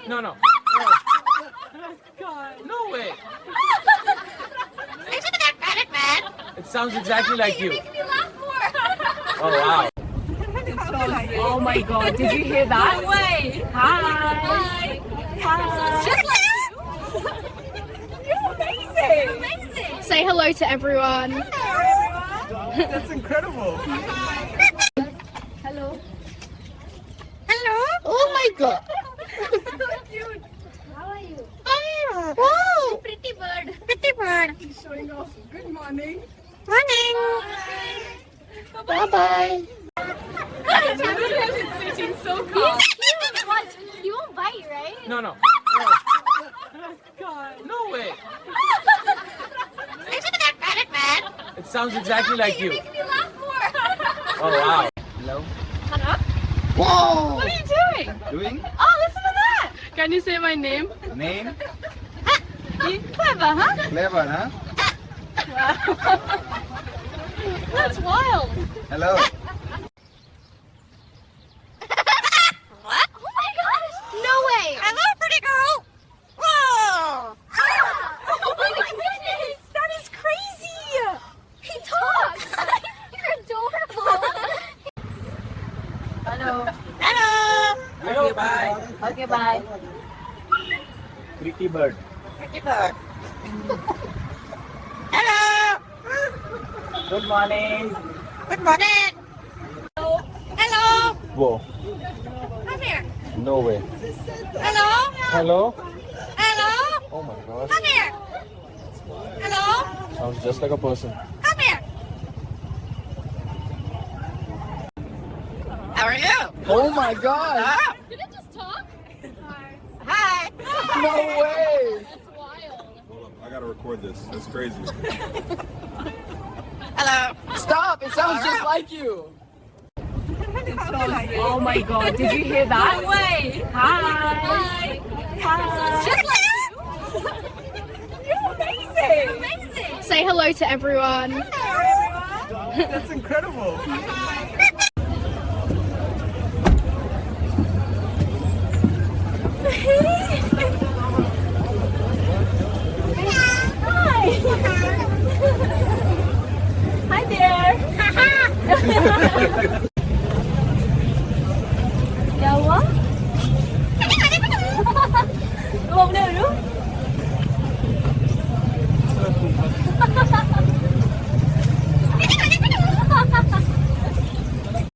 No, no. God. No way. Listen to that Parrot, man. It sounds exactly like you. You're making me laugh more. Oh, wow. Oh my god, did you hear that? No way. Hi. Hi. Just like you. You're amazing. You're amazing. Say hello to everyone. That's incredible. Hello. Hello. Oh my god. So cute. How are you? Wow. Pretty bird. Pretty bird. He's showing off. Good morning. Morning. Bye-bye. He's sitting so calm. You won't bite, right? No, no. God. No way. Listen to that Parrot, man. It sounds exactly like You're you. making me laugh more. Oh, wow. Hello. Hello. Whoa! What are you doing? Doing? Oh, listen to that. Can you say my name? Name? Clever, huh? Clever, huh? That's wild. Hello. What? Oh my gosh. No way. Hello, pretty girl. Whoa. Oh my goodness. That is crazy. He talks. You're adorable. Hello. Hello. Okay, bye. Okay, bye. Pretty bird. Pretty bird. Hello. Good morning. Good morning. Hello. Whoa. Come here. No way. Hello. Hello? Hello. Oh my gosh. Come here. Hello. Sounds just like a person. Come here. How are you? Oh my god. Did it just talk? Hi. No way. That's wild. Hold up, I gotta record this. That's crazy. Hello. Stop. It sounds just like you. Oh my god, did you hear that? No way. Hi. Just like You're amazing. amazing. Say hello to everyone. That's incredible.